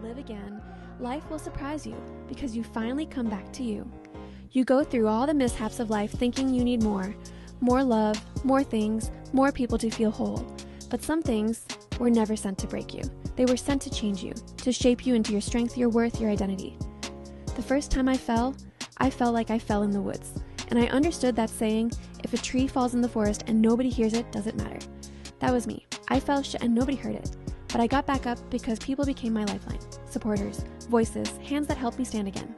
live again, life will surprise you because you finally come back to you. You go through all the mishaps of life thinking you need more love, more things, more people to feel whole. But some things were never sent to break you. They were sent to change you, to shape you into your strength, your worth, your identity. The first time I felt like I fell in the woods. And I understood that saying, if a tree falls in the forest and nobody hears it, does it matter? That was me. I fell and nobody heard it. But I got back up because people became my lifeline, supporters, voices, hands that helped me stand again.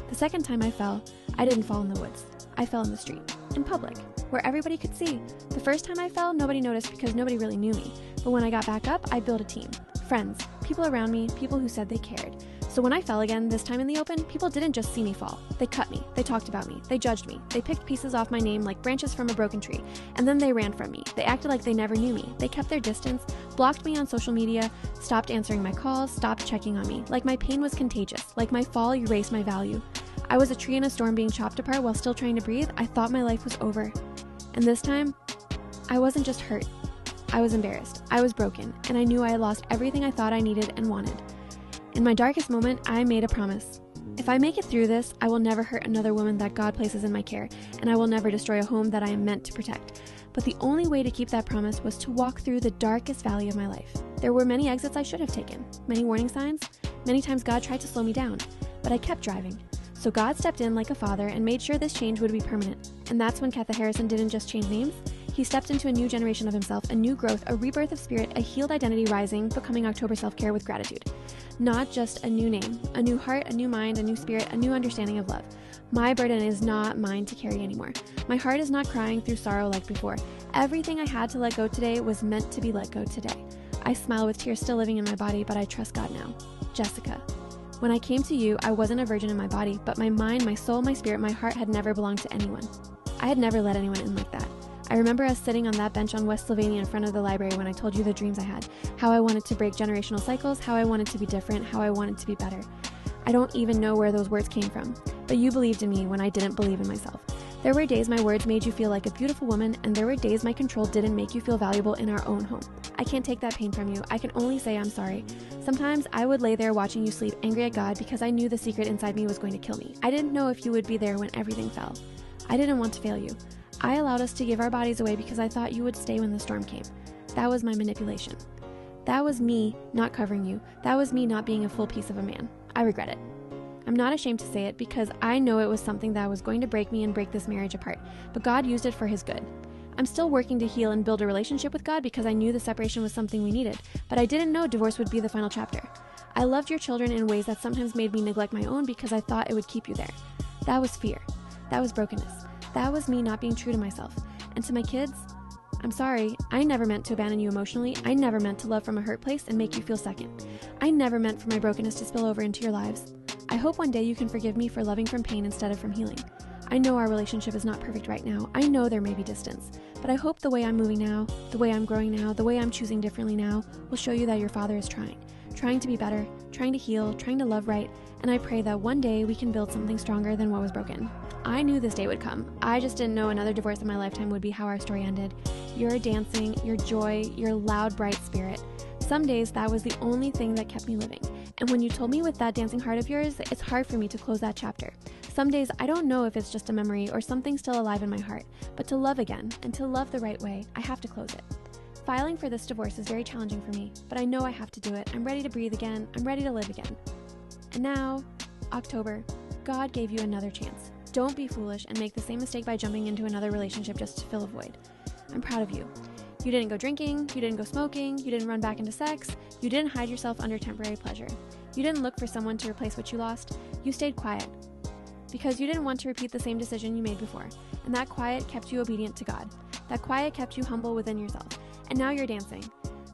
The second time I fell, I didn't fall in the woods. I fell in the street, in public, where everybody could see. The first time I fell, nobody noticed because nobody really knew me. But when I got back up, I built a team, friends, people around me, people who said they cared. So when I fell again, this time in the open, people didn't just see me fall. They cut me, they talked about me, they judged me, they picked pieces off my name like branches from a broken tree, and then they ran from me. They acted like they never knew me. They kept their distance, blocked me on social media, stopped answering my calls, stopped checking on me, like my pain was contagious, like my fall erased my value. I was a tree in a storm being chopped apart while still trying to breathe. I thought my life was over. And this time, I wasn't just hurt. I was embarrassed. I was broken, and I knew I had lost everything I thought I needed and wanted. In my darkest moment, I made a promise. If I make it through this, I will never hurt another woman that God places in my care, and I will never destroy a home that I am meant to protect. But the only way to keep that promise was to walk through the darkest valley of my life. There were many exits I should have taken, many warning signs, many times God tried to slow me down, but I kept driving. So God stepped in like a father and made sure this change would be permanent. And that's when Katha Harrison didn't just change names. He stepped into a new generation of himself, a new growth, a rebirth of spirit, a healed identity rising, becoming October Self-Care with gratitude. Not just a new name, a new heart, a new mind, a new spirit, a new understanding of love. My burden is not mine to carry anymore. My heart is not crying through sorrow like before. Everything I had to let go today was meant to be let go today. I smile with tears still living in my body, but I trust God now. Jessica. When I came to you, I wasn't a virgin in my body, but my mind, my soul, my spirit, my heart had never belonged to anyone. I had never let anyone in like that. I remember us sitting on that bench on West Sylvania in front of the library when I told you the dreams I had, how I wanted to break generational cycles, how I wanted to be different, how I wanted to be better. I don't even know where those words came from, but you believed in me when I didn't believe in myself. There were days my words made you feel like a beautiful woman, and there were days my control didn't make you feel valuable in our own home. I can't take that pain from you. I can only say I'm sorry. Sometimes I would lay there watching you sleep, angry at God because I knew the secret inside me was going to kill me. I didn't know if you would be there when everything fell. I didn't want to fail you. I allowed us to give our bodies away because I thought you would stay when the storm came. That was my manipulation. That was me not covering you. That was me not being a full piece of a man. I regret it. I'm not ashamed to say it because I know it was something that was going to break me and break this marriage apart, but God used it for his good. I'm still working to heal and build a relationship with God because I knew the separation was something we needed, but I didn't know divorce would be the final chapter. I loved your children in ways that sometimes made me neglect my own because I thought it would keep you there. That was fear. That was brokenness. That was me not being true to myself. And to my kids, I'm sorry, I never meant to abandon you emotionally. I never meant to love from a hurt place and make you feel second. I never meant for my brokenness to spill over into your lives. I hope one day you can forgive me for loving from pain instead of from healing. I know our relationship is not perfect right now. I know there may be distance, but I hope the way I'm moving now, the way I'm growing now, the way I'm choosing differently now will show you that your father is trying to be better, trying to heal, trying to love right, and I pray that one day we can build something stronger than what was broken. I knew this day would come. I just didn't know another divorce in my lifetime would be how our story ended. Your dancing, your joy, your loud, bright spirit. Some days that was the only thing that kept me living. And when you told me with that dancing heart of yours, it's hard for me to close that chapter. Some days I don't know if it's just a memory or something still alive in my heart, but to love again and to love the right way, I have to close it. Filing for this divorce is very challenging for me, but I know I have to do it. I'm ready to breathe again. I'm ready to live again. And now, October, God gave you another chance. Don't be foolish and make the same mistake by jumping into another relationship just to fill a void. I'm proud of you. You didn't go drinking, you didn't go smoking, you didn't run back into sex, you didn't hide yourself under temporary pleasure. You didn't look for someone to replace what you lost. You stayed quiet because you didn't want to repeat the same decision you made before. And that quiet kept you obedient to God. That quiet kept you humble within yourself. And now you're dancing.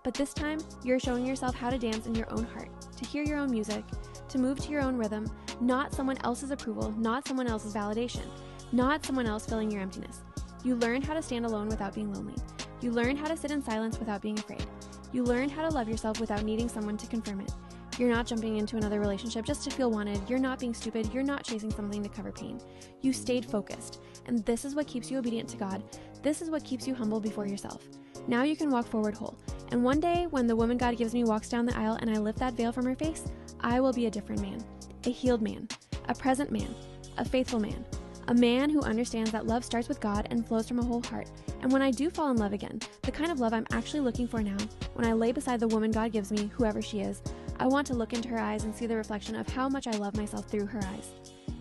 But this time, you're showing yourself how to dance in your own heart, to hear your own music, to move to your own rhythm, not someone else's approval, not someone else's validation, not someone else filling your emptiness. You learned how to stand alone without being lonely. You learned how to sit in silence without being afraid. You learned how to love yourself without needing someone to confirm it. You're not jumping into another relationship just to feel wanted. You're not being stupid. You're not chasing something to cover pain. You stayed focused. And this is what keeps you obedient to God. This is what keeps you humble before yourself. Now you can walk forward whole. And one day, when the woman God gives me walks down the aisle and I lift that veil from her face, I will be a different man, a healed man, a present man, a faithful man, a man who understands that love starts with God and flows from a whole heart. And when I do fall in love again, the kind of love I'm actually looking for now, when I lay beside the woman God gives me, whoever she is, I want to look into her eyes and see the reflection of how much I love myself through her eyes.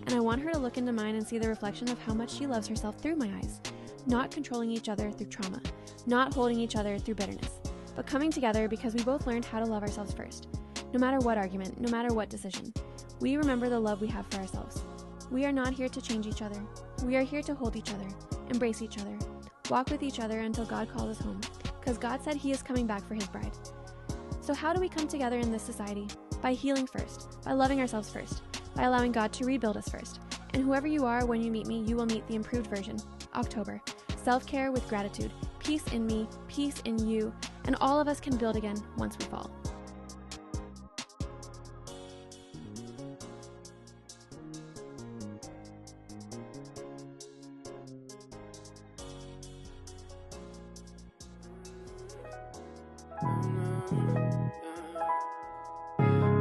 And I want her to look into mine and see the reflection of how much she loves herself through my eyes. Not controlling each other through trauma, not holding each other through bitterness, but coming together because we both learned how to love ourselves first. No matter what argument, no matter what decision, we remember the love we have for ourselves. We are not here to change each other. We are here to hold each other, embrace each other, walk with each other until God calls us home, because God said He is coming back for His bride. So how do we come together in this society? By healing first, by loving ourselves first, by allowing God to rebuild us first. And whoever you are, when you meet me, you will meet the improved version. October. Self-care with gratitude. Peace in me, peace in you, and all of us can build again once we fall.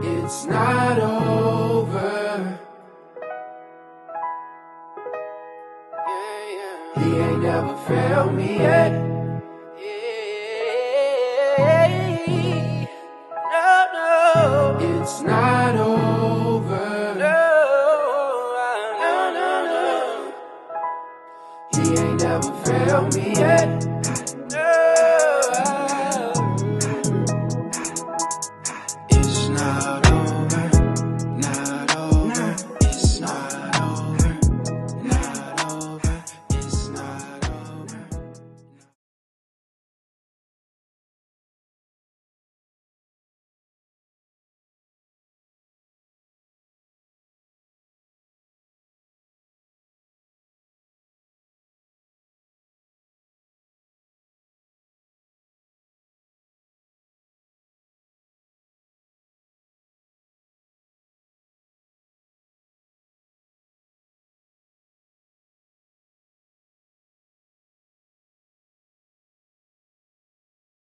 It's not over. He ain't never failed me yet. No, it's not over. No. He ain't never failed me yet.